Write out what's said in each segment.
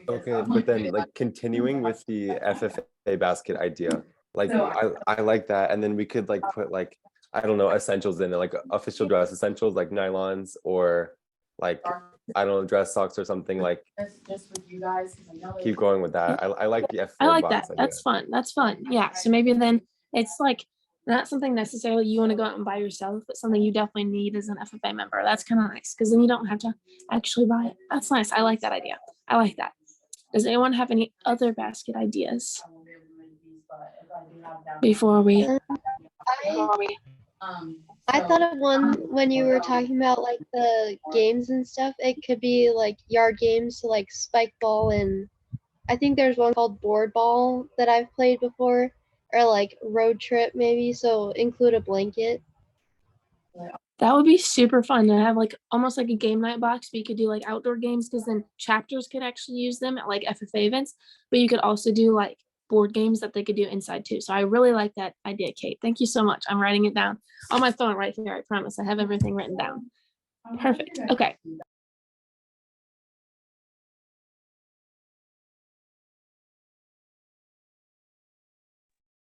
Okay, but then like continuing with the FFA basket idea, like I like that, and then we could like put like I don't know essentials in it, like official dress essentials, like nylons or like I don't know dress socks or something. Like keep going with that. I like the I F4 like that. box idea. That's fun. That's fun. Yeah. So maybe then it's like not something necessarily you want to go out and buy yourself, but something you definitely need as an FFA member. That's kind of nice because then you don't have to actually buy it. That's nice. I like that idea. I like that. Does anyone have any other basket ideas before we? I I thought of one when you were talking about like the games and stuff. It could be like yard games, so like spike ball, and I think there's one called board ball that I've played before, or like road trip maybe. So include a blanket. That would be super fun to have like almost like a game night box, but you could do like outdoor games because then chapters could actually use them at like FFA events, but you could also do like board games that they could do inside too. So I really like that idea, Kate. Thank you so much. I'm writing it down on my phone right here. I promise I have everything written down. Perfect. Okay.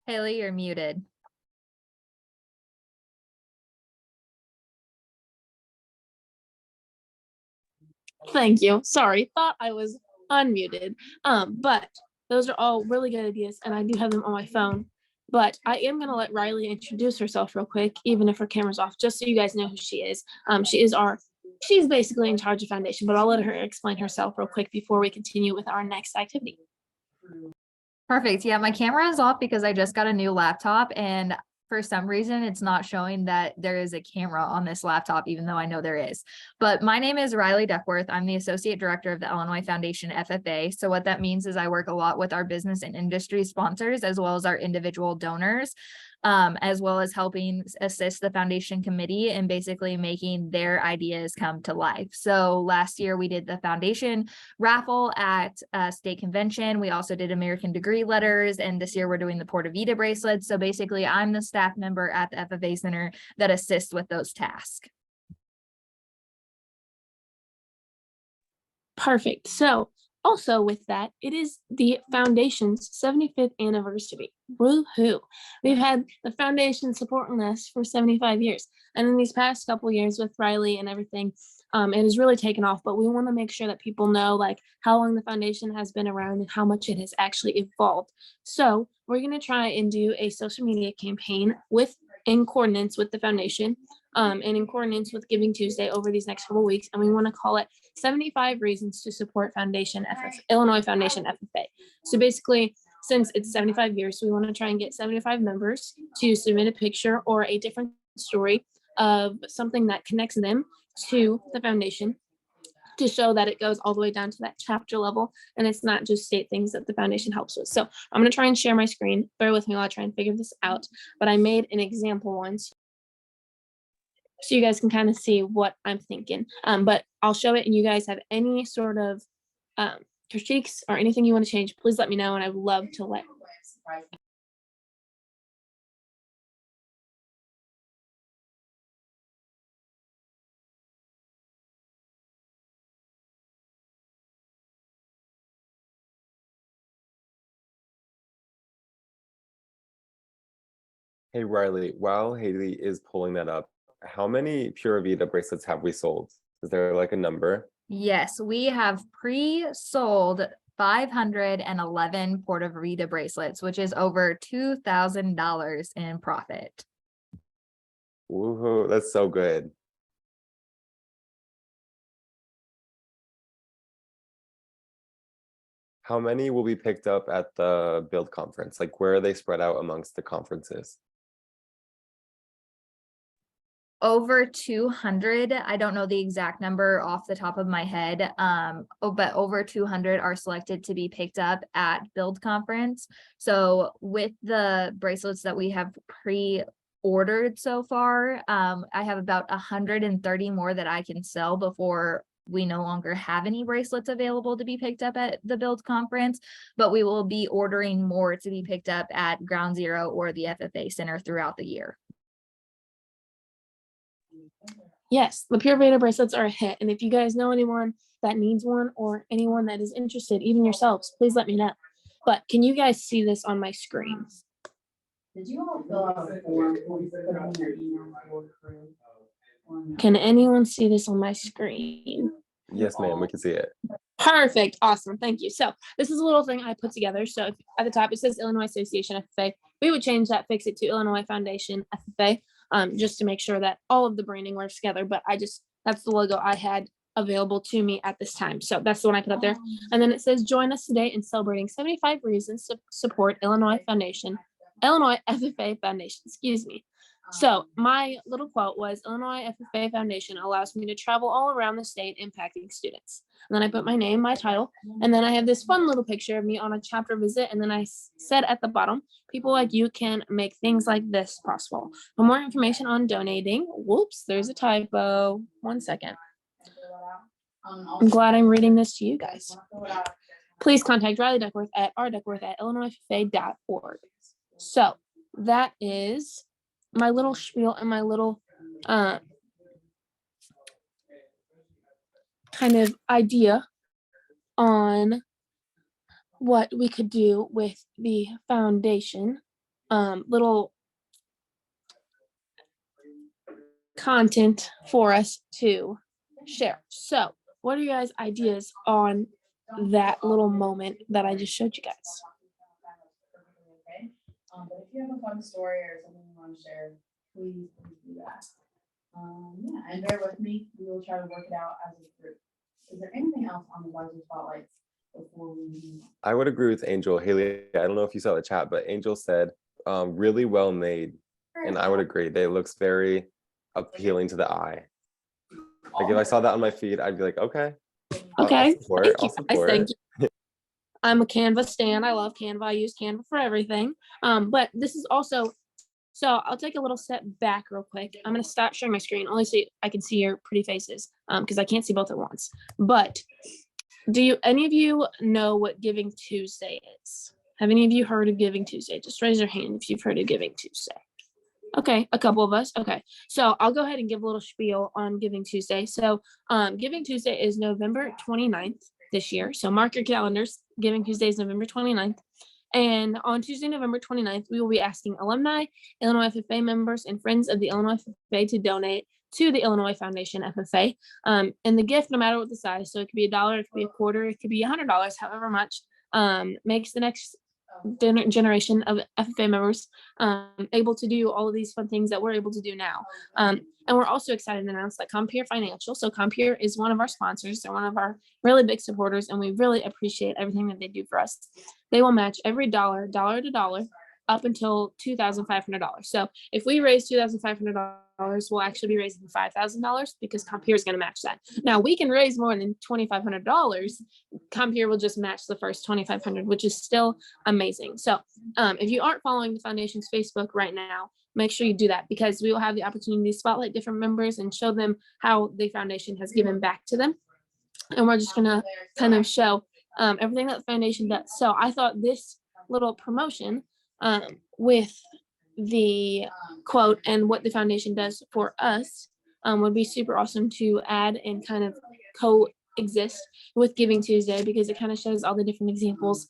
Haley, you're muted. Thank you. Sorry, thought I was unmuted. But those are all really good ideas, and I do have them on my phone. But I am gonna let Riley introduce herself real quick, even if her camera's off, just so you guys know who she is. She's basically in charge of foundation, but I'll let her explain herself real quick before we continue with our next activity. Perfect. Yeah, my camera is off because I just got a new laptop, and for some reason it's not showing that there is a camera on this laptop, even though I know there is. But my name is Riley Duckworth. I'm the Associate Director of the Illinois Foundation FFA. So what that means is I work a lot with our business and industry sponsors, as well as our individual donors, as well as helping assist the foundation committee in basically making their ideas come to life. So last year we did the foundation raffle at state convention. We also did American degree letters, and this year we're doing the Porta Vida bracelets. So basically I'm the staff member at the FFA Center that assists with those tasks. Perfect. So also with that, it is the foundation's 75th anniversary. Woohoo. We've had the foundation supporting us for 75 years. And in these past couple years with Riley and everything, it has really taken off, but we want to make sure that people know like how long the foundation has been around and how much it has actually evolved. So we're going to try and do a social media campaign in coordinates with the foundation, and in coordinates with Giving Tuesday over these next couple weeks. And we want to call it 75 Reasons to Support Illinois Foundation FFA. So basically, since it's 75 years, we want to try and get 75 members to submit a picture or a different story of something that connects them to the foundation, to show that it goes all the way down to that chapter level and it's not just state things that the foundation helps with. So I'm going to try and share my screen. Bear with me while I try and figure this out. But I made an example once so you guys can kind of see what I'm thinking. But I'll show it, and you guys have any sort of critiques or anything you want to change, please let me know, and I would love to let. Hey Riley, while Haley is pulling that up, how many Pura Vida bracelets have we sold? Is there like a number? Yes, we have pre-sold 511 Porta Vida bracelets, which is over $2,000 in profit. Woohoo, that's so good. How many will be picked up at the Build conference? Like where are they spread out amongst the conferences? Over 200. I don't know the exact number off the top of my head, but over 200 are selected to be picked up at Build conference. So with the bracelets that we have pre-ordered so far, I have about 130 more that I can sell before we no longer have any bracelets available to be picked up at the Build conference, but we will be ordering more to be picked up at Ground Zero or the FFA Center throughout the year. Yes, the Pura Vida bracelets are a hit. And if you guys know anyone that needs one or anyone that is interested, even yourselves, please let me know. But can you guys see this on my screen? Did you all fill out a form? Put it in your email for crew? Can anyone see this on my screen? Yes, ma'am, we can see it. Perfect. Awesome. Thank you. So this is a little thing I put together. So at the top, it says Illinois Association FFA. We would change that, fix it to Illinois Foundation FFA, just to make sure that all of the branding works together. But that's the logo I had available to me at this time. So that's the one I put up there. And then it says, join us today in celebrating 75 reasons to support Illinois FFA Foundation, excuse me. So my little quote was, Illinois FFA Foundation allows me to travel all around the state impacting students. And then I put my name, my title, and then I have this fun little picture of me on a chapter visit. And then I said at the bottom, people like you can make things like this possible. For more information on donating, whoops, there's a typo. 1 second. I'm glad I'm reading this to you guys. Please contact Riley Duckworth at rduckworth@illinoisffa.org. So that is my little spiel and my little kind of idea on what we could do with the foundation. Little content for us to share. So what are your guys' ideas on that little moment that I just showed you guys? But if you have a fun story or something you want to share, please do that. Yeah, and bear with me. We will try to work it out as a group. Is there anything else on the Wiser Spotlights before we move on? I would agree with Angel. Haley, I don't know if you saw the chat, but Angel said really well made. And I would agree. It looks very appealing to the eye. Like if I saw that on my feed, I'd be like, okay. Okay, I'll thank you guys, thank you. I'm a Canva stan. I love Canva. I use Canva for everything. But this is also, so I'll take a little step back real quick. I'm going to stop sharing my screen only so I can see your pretty faces because I can't see both at once. But do any of you know what Giving Tuesday is? Have any of you heard of Giving Tuesday? Just raise your hand if you've heard of Giving Tuesday. Okay, a couple of us. Okay, so I'll go ahead and give a little spiel on Giving Tuesday. So Giving Tuesday is November 29th this year. So mark your calendars. Giving Tuesday is November 29th. And on Tuesday, November 29th, we will be asking alumni, Illinois FFA members, and friends of the Illinois FFA to donate to the Illinois Foundation FFA. And the gift, no matter what the size, so it could be $1, it could be a quarter, it could be $100, however much, makes the next generation of FFA members able to do all of these fun things that we're able to do now. And we're also excited to announce that Compeer Financial. So Compeer is one of our sponsors. They're one of our really big supporters, and we really appreciate everything that they do for us. They will match every dollar to dollar up until $2,500. So if we raise $2,500, we'll actually be raising $5,000 because Compeer is going to match that. Now we can raise more than $2,500. Compeer will just match the first $2,500, which is still amazing. So if you aren't following the foundation's Facebook right now, make sure you do that because we will have the opportunity to spotlight different members and show them how the foundation has given back to them. And we're just going to kind of show everything that the foundation does. So I thought this little promotion with the quote and what the foundation does for us would be super awesome to add and kind of coexist with Giving Tuesday because it kind of shows all the different examples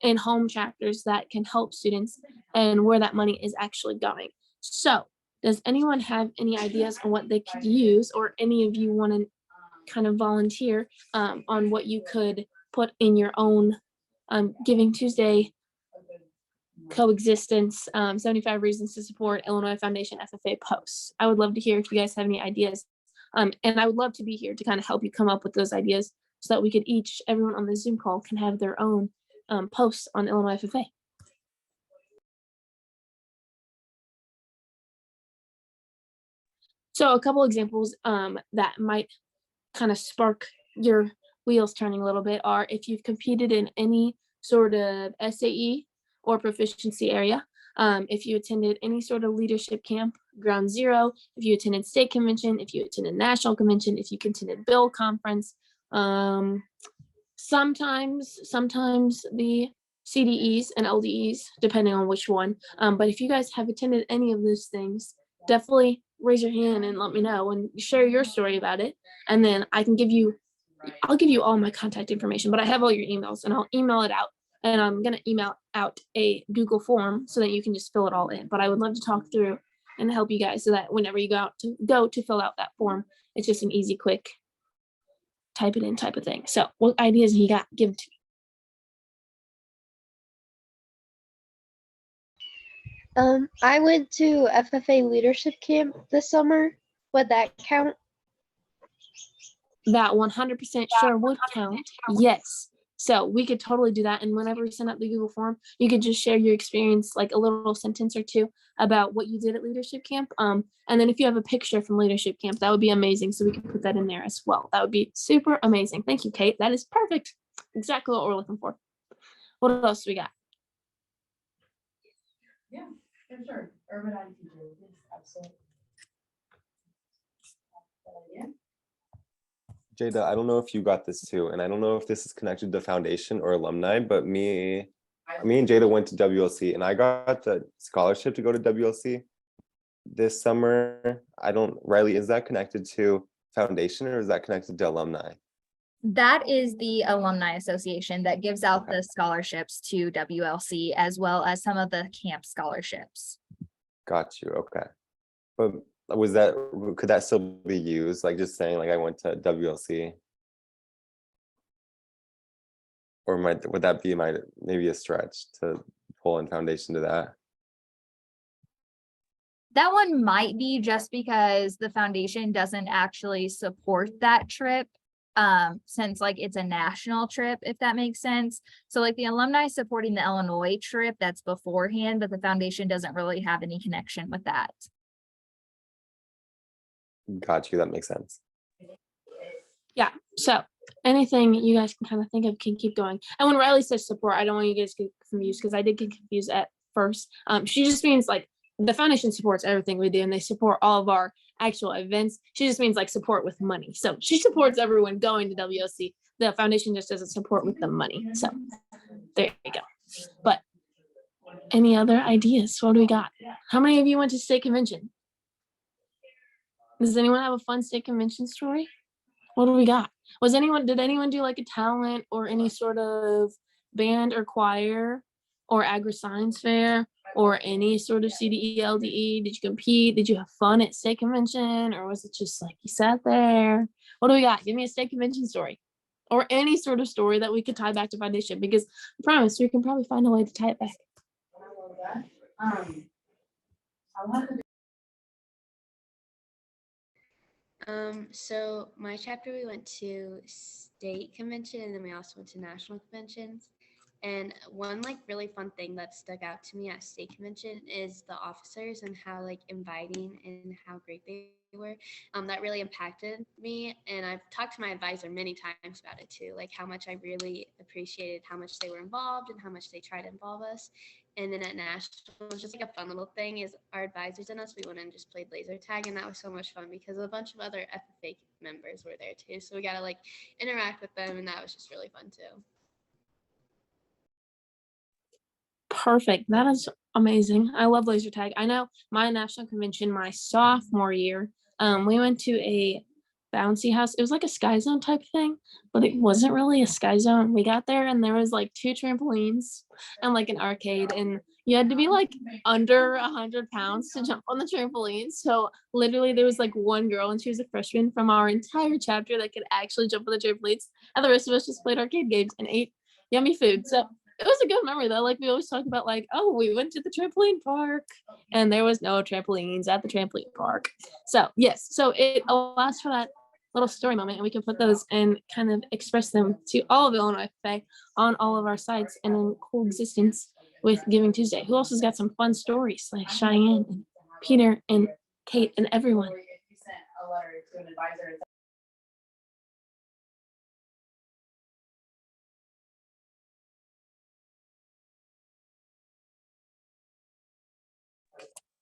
in home chapters that can help students and where that money is actually going. So does anyone have any ideas on what they could use, or any of you want to kind of volunteer on what you could put in your own Giving Tuesday coexistence 75 reasons to support Illinois Foundation FFA posts? I would love to hear if you guys have any ideas, and I would love to be here to kind of help you come up with those ideas so that we could everyone on the Zoom call can have their own posts on Illinois FFA. So a couple examples that might kind of spark your wheels turning a little bit are if you've competed in any sort of SAE or proficiency area, if you attended any sort of leadership camp, Ground Zero, if you attended state convention, if you attended national convention, if you attended Bill conference, sometimes the CDEs and LDEs, depending on which one. But if you guys have attended any of those things, definitely raise your hand and let me know and share your story about it. And then I can give you I'll give you all my contact information, but I have all your emails and I'll email it out. And I'm gonna email out a Google form so that you can just fill it all in. But I would love to talk through and help you guys so that whenever you go to fill out that form, it's just an easy, quick type it in type of thing. So what ideas you got? Give it to me. I went to FFA leadership camp this summer. Would that count? That 100% sure would count. Yes. So we could totally do that. And whenever we send out the Google form, you could just share your experience, like a little sentence or two about what you did at leadership camp. And then if you have a picture from leadership camp, that would be amazing. So we can put that in there as well. That would be super amazing. Thank you, Kate. That is perfect. Exactly what we're looking for. What else do we got? Yeah, for sure. Urban IT teachers, yes, absolutely. Yeah. Jada, I don't know if you got this too, and I don't know if this is connected to foundation or alumni, but me and Jada went to WLC and I got the scholarship to go to WLC this summer. Riley, is that connected to foundation or is that connected to alumni? That is the Alumni Association that gives out Okay. the scholarships to WLC as well as some of the camp scholarships. Got you. Okay. But could that still be used? Like just saying like I went to WLC? Or would that be maybe a stretch to pull in foundation to that? That one might be just because the foundation doesn't actually support that trip. Since like it's a national trip, if that makes sense. So like the alumni supporting the Illinois trip, that's beforehand, but the foundation doesn't really have any connection with that. Got you. That makes sense. Yeah. So anything you guys can kind of think of can keep going. And when Riley says support, I don't want you guys to get confused because I did get confused at first. She just means like the foundation supports everything we do and they support all of our actual events. She just means like support with money. So she supports everyone going to WLC. The foundation just doesn't support with the money. So there you go. But any other ideas? What do we got? How many of you went to state convention? Does anyone have a fun state convention story? What do we got? Did anyone do like a talent or any sort of band or choir or agri-science fair or any sort of CDE, LDE? Did you compete? Did you have fun at state convention or was it just like you sat there? What do we got? Give me a state convention story or any sort of story that we could tie back to foundation because I promise we can probably find a way to tie it back. I wanted to So my chapter, we went to state convention and then we also went to national conventions. And one like really fun thing that stuck out to me at state convention is the officers and how like inviting and how great they were. That really impacted me. And I've talked to my advisor many times about it too, like how much I really appreciated how much they were involved and how much they tried to involve us. And then at national, just like a fun little thing is our advisors and us, we went and just played laser tag. And that was so much fun because a bunch of other FFA members were there too. So we got to like interact with them. And that was just really fun too. Perfect. That is amazing. I love laser tag. I know my national convention, my sophomore year, we went to a bouncy house. It was like a Sky Zone type thing, but it wasn't really a Sky Zone. We got there and there was like 2 trampolines and like an arcade and you had to be like under 100 pounds to jump on the trampoline. So literally there was like one girl and she was a freshman from our entire chapter that could actually jump on the trampolines. And the rest of us just played arcade games and ate yummy food. So it was a good memory though. Like we always talk about like, oh, we went to the trampoline park and there was no trampolines at the trampoline park. So yes, so it allows for that little story moment and we can put those and kind of express them to all of Illinois FFA on all of our sites and in coexistence with Giving Tuesday. Who else has got some fun stories like Cheyenne and Peter and Kate and everyone? if you sent a letter to an advisor,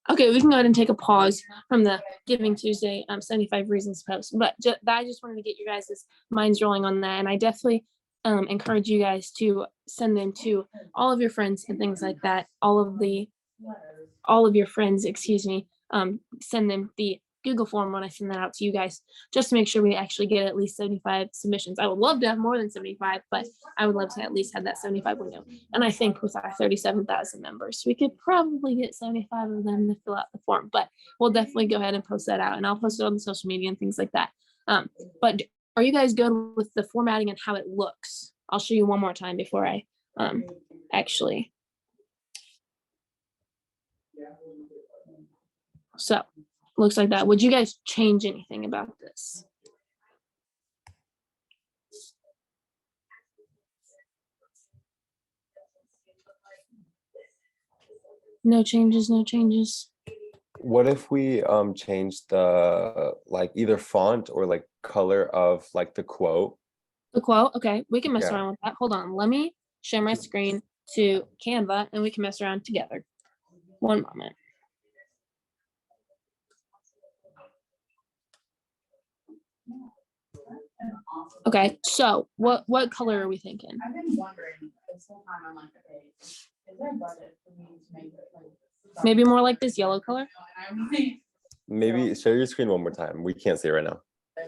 Okay, we can go ahead and take a pause from the Giving Tuesday 75 Reasons post, but I just wanted to get you guys' minds rolling on that, and I definitely encourage you guys to send them to all of your friends and things like that. All of your friends, excuse me, send them the Google form when I send that out to you guys, just to make sure we actually get at least 75 submissions. I would love to have more than 75, but I would love to at least have that 75 window. And I think with our 37,000 members, we could probably get 75 of them to fill out the form, but we'll definitely go ahead and post that out, and I'll post it on social media and things like that. But are you guys good with the formatting and how it looks? I'll show you one more time before I actually. So looks like that. Would you guys change anything about this? No changes, no changes. What if we change the like either font or like color of like the quote? The quote, okay, we can mess Yeah. around with that. Hold on, let me share my screen to Canva and we can mess around together. One moment. Okay, so what color are we thinking? I've been wondering this whole time, I'm like, okay, is there a budget for me to make it like? Maybe more like this yellow color? And I'm like, Maybe share your screen one more time. We can't see it right now.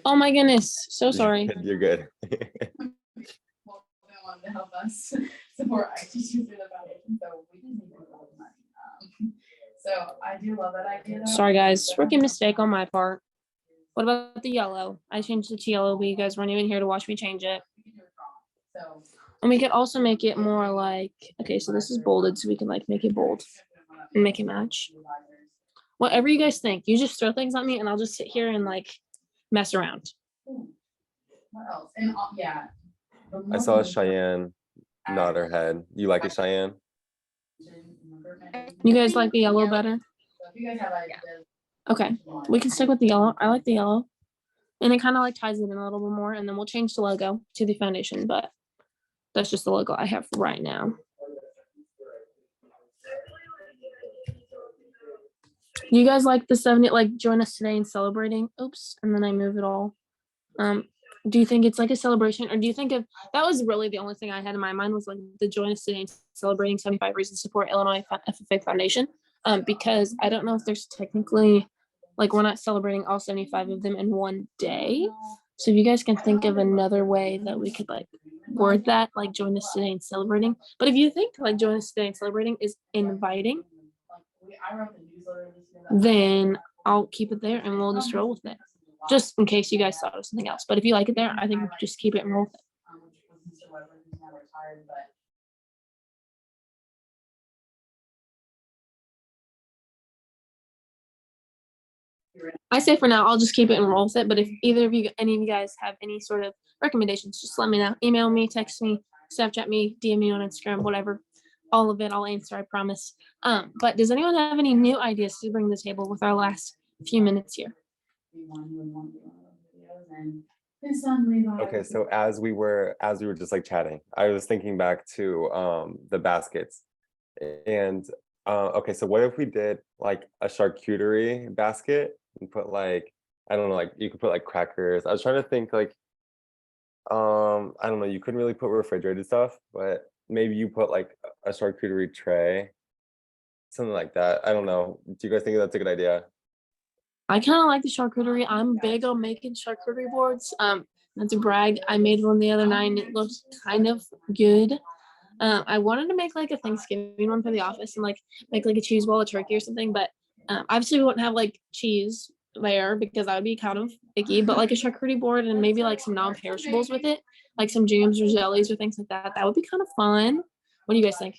Oh my goodness, so sorry. You're good. well, they wanted to help us support IT teachers through the foundation, so we didn't need a lot of money. So I do love that idea. though. Sorry guys, rookie mistake on my part. What about the yellow? I changed it to yellow, but you guys weren't even here to watch me change it. We can do it wrong. So. And we could also make it more like, okay, so this is bolded, so we can like make it bold and make it match. Whatever you guys think, you just throw things at me and I'll just sit here and like mess around. What else? And yeah. I saw Cheyenne nod her head. You like it, Cheyenne? You guys like the yellow better? So if you guys have ideas. Okay, we can stick with the yellow. I like the yellow. And it kind of like ties it in a little bit more, and then we'll change the logo to the foundation, but that's just the logo I have right now. You guys like the 70, like join us today in celebrating? Oops, and then I move it all. Do you think it's like a celebration, or do you think of, that was really the only thing I had in my mind was like the join us today in celebrating 75 reasons to support Illinois FFA Foundation. Because I don't know if there's technically, like we're not celebrating all 75 of them in one day. So if you guys can think of another way that we could like word that, like join us today in celebrating. But if you think like join us today in celebrating is inviting, then I'll keep it there and we'll just roll with it. Just in case you guys thought of something else. But if you like it there, I think we should just keep it and roll with it. I say for now, I'll just keep it and roll with it. But if either of you, any of you guys have any sort of recommendations, just let me know. Email me, text me, Snapchat me, DM me on Instagram, whatever. All of it, I'll answer, I promise. But does anyone have any new ideas to bring to the table with our last few minutes here? Okay, so as we were just like chatting, I was thinking back to the baskets. And okay, so what if we did like a charcuterie basket and put like, I don't know, like you could put like crackers. I was trying to think like, I don't know, you couldn't really put refrigerated stuff, but maybe you put like a charcuterie tray, something like that. I don't know. Do you guys think that's a good idea? I kind of like the charcuterie. I'm big on making charcuterie boards. Not to brag, I made one the other night and it looks kind of good. I wanted to make like a Thanksgiving one for the office and like make like a cheese ball of turkey or something, but obviously we wouldn't have like cheese there because that would be kind of icky, but like a charcuterie board and maybe like some non-perishables with it, like some jams or jellies or things like that. That would be kind of fun. What do you guys think?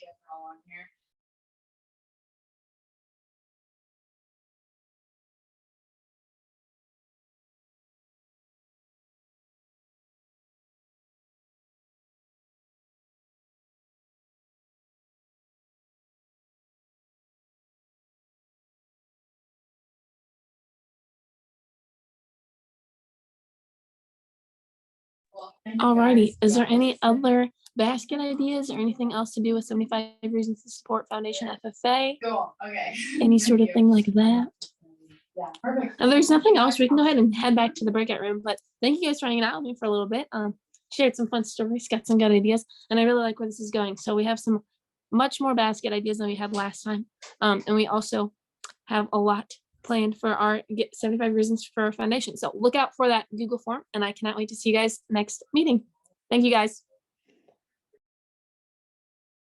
Alrighty, is there any other basket ideas or anything else to do with 75 Reasons to Support Foundation FFA? Cool, okay. Any sort of thing like that? Yeah, perfect. And there's nothing else, we can go ahead and head back to the breakout room, but thank you guys for hanging out with me for a little bit. Shared some fun stories, got some good ideas, and I really like where this is going. So we have some much more basket ideas than we had last time. And we also have a lot planned for our 75 reasons for our foundation. So look out for that Google form, and I cannot wait to see you guys next meeting. Thank you guys.